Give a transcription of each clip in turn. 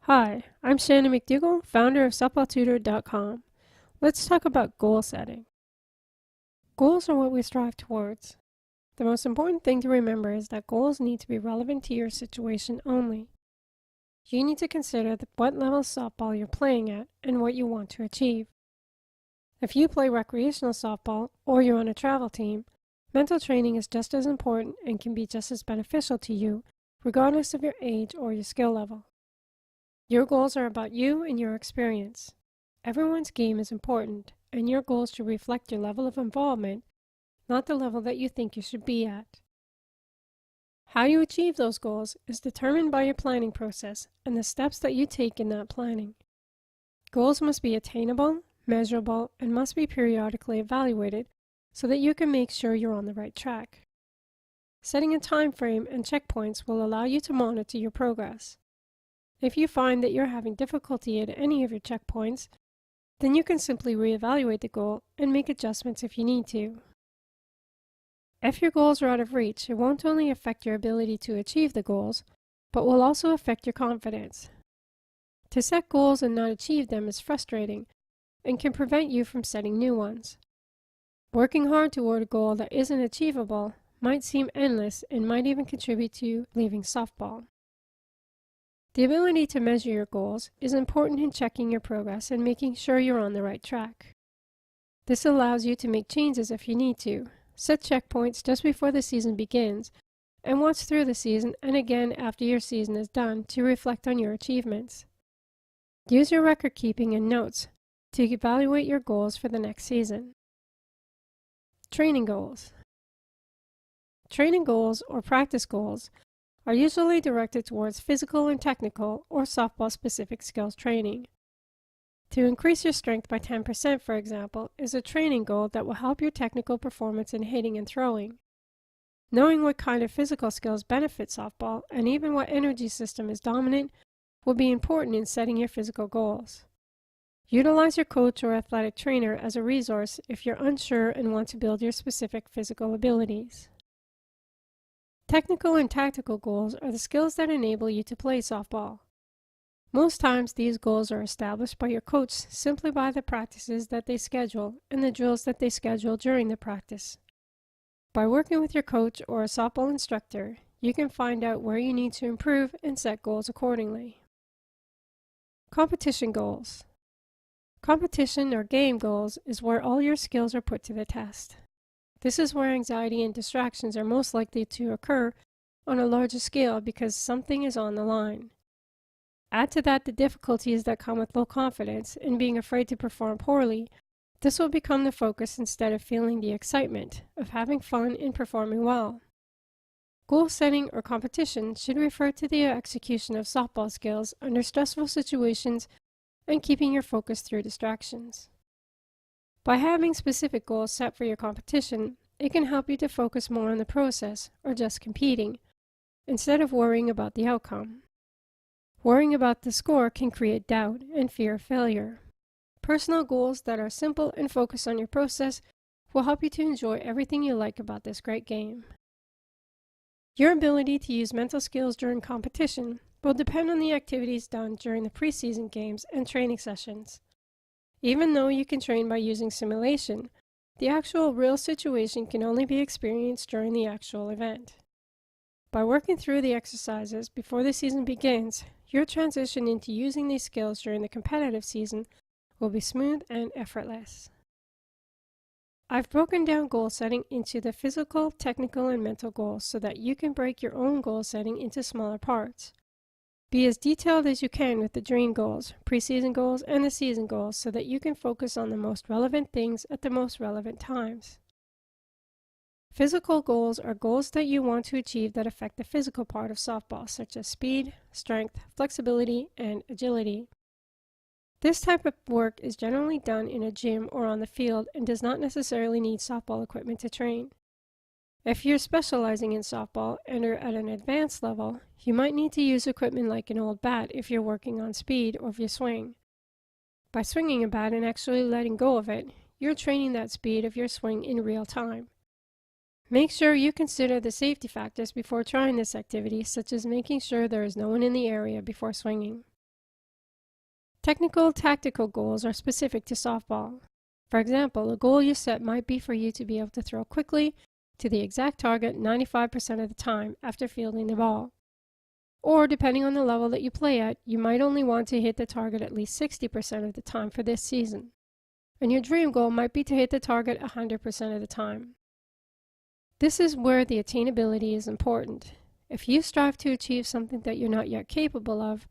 Hi, I'm Shannon McDougall, founder of softballtutor.com. Let's talk about goal setting. Goals are what we strive towards. The most important thing to remember is that goals need to be relevant to your situation only. You need to consider what level of softball you're playing at and what you want to achieve. If you play recreational softball or you're on a travel team, mental training is just as important and can be just as beneficial to you, regardless of your age or your skill level. Your goals are about you and your experience. Everyone's game is important, and your goals should reflect your level of involvement, not the level that you think you should be at. How you achieve those goals is determined by your planning process and the steps that you take in that planning. Goals must be attainable, measurable, and must be periodically evaluated so that you can make sure you're on the right track. Setting a time frame and checkpoints will allow you to monitor your progress. If you find that you're having difficulty at any of your checkpoints, then you can simply reevaluate the goal and make adjustments if you need to. If your goals are out of reach, it won't only affect your ability to achieve the goals, but will also affect your confidence. To set goals and not achieve them is frustrating and can prevent you from setting new ones. Working hard toward a goal that isn't achievable might seem endless and might even contribute to you leaving softball. The ability to measure your goals is important in checking your progress and making sure you're on the right track. This allows you to make changes if you need to, set checkpoints just before the season begins, and watch through the season and again after your season is done to reflect on your achievements. Use your record keeping and notes to evaluate your goals for the next season. Training goals. Training goals or practice goals are usually directed towards physical and technical or softball-specific skills training. To increase your strength by 10%, for example, is a training goal that will help your technical performance in hitting and throwing. Knowing what kind of physical skills benefit softball and even what energy system is dominant will be important in setting your physical goals. Utilize your coach or athletic trainer as a resource if you're unsure and want to build your specific physical abilities. Technical and tactical goals are the skills that enable you to play softball. Most times these goals are established by your coach simply by the practices that they schedule and the drills that they schedule during the practice. By working with your coach or a softball instructor, you can find out where you need to improve and set goals accordingly. Competition goals. Competition or game goals is where all your skills are put to the test. This is where anxiety and distractions are most likely to occur on a larger scale because something is on the line. Add to that the difficulties that come with low confidence and being afraid to perform poorly. This will become the focus instead of feeling the excitement of having fun and performing well. Goal setting or competition should refer to the execution of softball skills under stressful situations and keeping your focus through distractions. By having specific goals set for your competition, it can help you to focus more on the process or just competing, instead of worrying about the outcome. Worrying about the score can create doubt and fear of failure. Personal goals that are simple and focus on your process will help you to enjoy everything you like about this great game. Your ability to use mental skills during competition will depend on the activities done during the preseason games and training sessions. Even though you can train by using simulation, the actual real situation can only be experienced during the actual event. By working through the exercises before the season begins, your transition into using these skills during the competitive season will be smooth and effortless. I've broken down goal setting into the physical, technical, and mental goals so that you can break your own goal setting into smaller parts. Be as detailed as you can with the dream goals, preseason goals, and the season goals so that you can focus on the most relevant things at the most relevant times. Physical goals are goals that you want to achieve that affect the physical part of softball, such as speed, strength, flexibility, and agility. This type of work is generally done in a gym or on the field and does not necessarily need softball equipment to train. If you're specializing in softball and are at an advanced level, you might need to use equipment like an old bat if you're working on speed or your swing. By swinging a bat and actually letting go of it, you're training that speed of your swing in real time. Make sure you consider the safety factors before trying this activity, such as making sure there is no one in the area before swinging. Technical tactical goals are specific to softball. For example, a goal you set might be for you to be able to throw quickly to the exact target 95% of the time after fielding the ball. Or, depending on the level that you play at, you might only want to hit the target at least 60% of the time for this season. And your dream goal might be to hit the target 100% of the time. This is where the attainability is important. If you strive to achieve something that you're not yet capable of,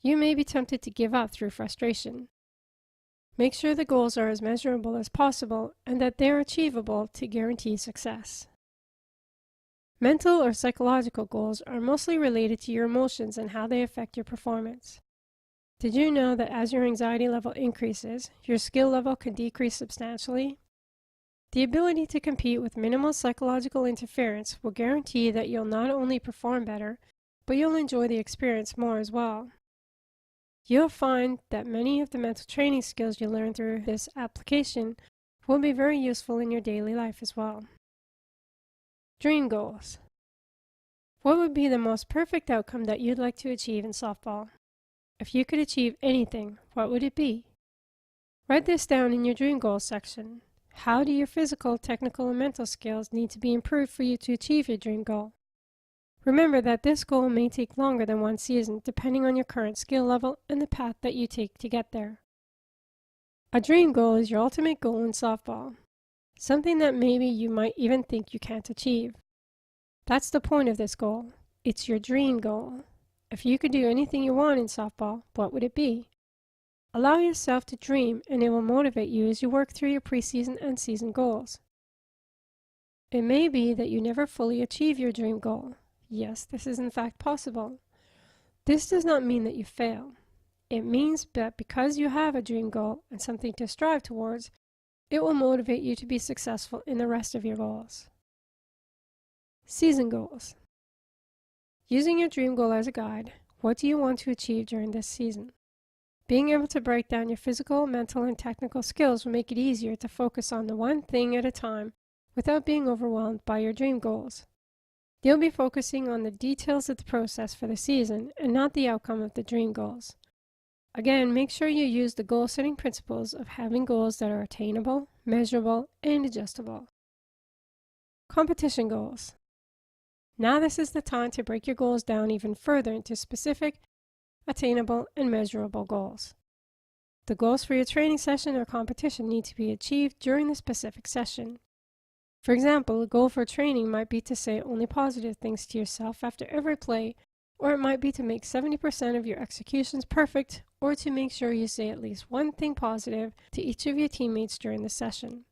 you may be tempted to give up through frustration. Make sure the goals are as measurable as possible and that they are achievable to guarantee success. Mental or psychological goals are mostly related to your emotions and how they affect your performance. Did you know that as your anxiety level increases, your skill level can decrease substantially? The ability to compete with minimal psychological interference will guarantee that you'll not only perform better, but you'll enjoy the experience more as well. You'll find that many of the mental training skills you learn through this application will be very useful in your daily life as well. Dream goals. What would be the most perfect outcome that you'd like to achieve in softball? If you could achieve anything, what would it be? Write this down in your dream goals section. How do your physical, technical, and mental skills need to be improved for you to achieve your dream goal? Remember that this goal may take longer than one season, depending on your current skill level and the path that you take to get there. A dream goal is your ultimate goal in softball, something that maybe you might even think you can't achieve. That's the point of this goal. It's your dream goal. If you could do anything you want in softball, what would it be? Allow yourself to dream, and it will motivate you as you work through your preseason and season goals. It may be that you never fully achieve your dream goal. Yes, this is in fact possible. This does not mean that you fail. It means that because you have a dream goal and something to strive towards, it will motivate you to be successful in the rest of your goals. Season goals. Using your dream goal as a guide, what do you want to achieve during this season? Being able to break down your physical, mental, and technical skills will make it easier to focus on the one thing at a time without being overwhelmed by your dream goals. You'll be focusing on the details of the process for the season and not the outcome of the dream goals. Again, make sure you use the goal-setting principles of having goals that are attainable, measurable, and adjustable. Competition goals. Now this is the time to break your goals down even further into specific, attainable, and measurable goals. The goals for your training session or competition need to be achieved during the specific session. For example, a goal for training might be to say only positive things to yourself after every play, or it might be to make 70% of your executions perfect, or to make sure you say at least one thing positive to each of your teammates during the session.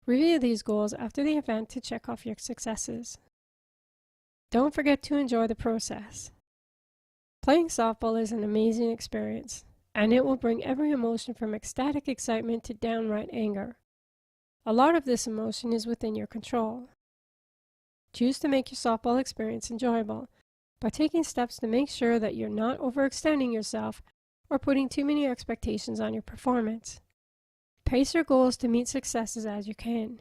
Review these goals after the event to check off your successes. Don't forget to enjoy the process. Playing softball is an amazing experience, and it will bring every emotion from ecstatic excitement to downright anger. A lot of this emotion is within your control. Choose to make your softball experience enjoyable by taking steps to make sure that you're not overextending yourself or putting too many expectations on your performance. Pace your goals to meet successes as you can.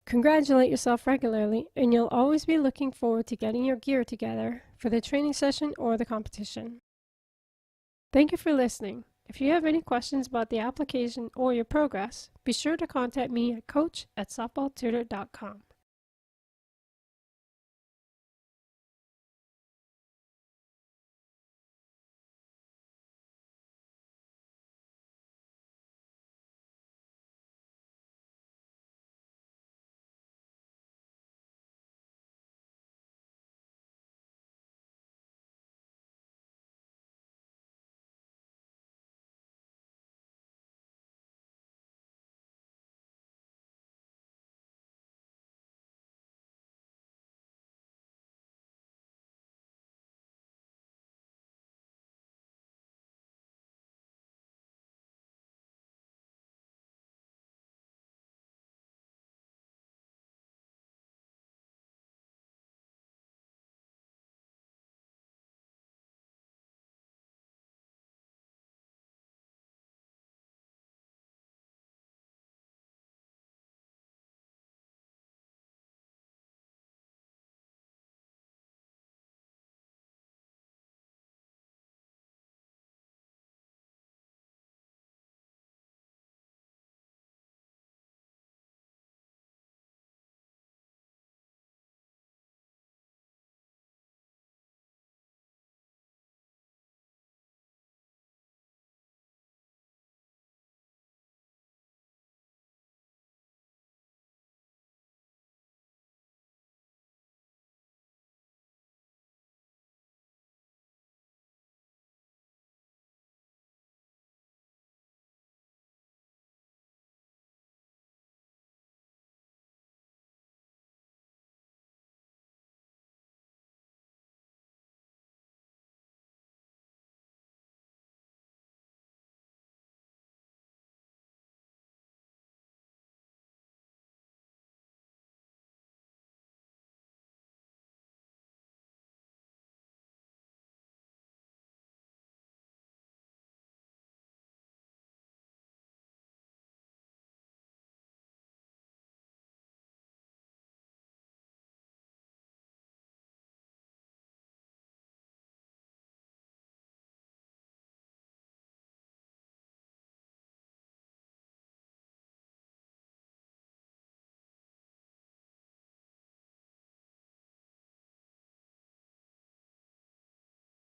Congratulate yourself regularly, and you'll always be looking forward to getting your gear together for the training session or the competition. Thank you for listening. If you have any questions about the application or your progress, be sure to contact me at coach@softballtutor.com.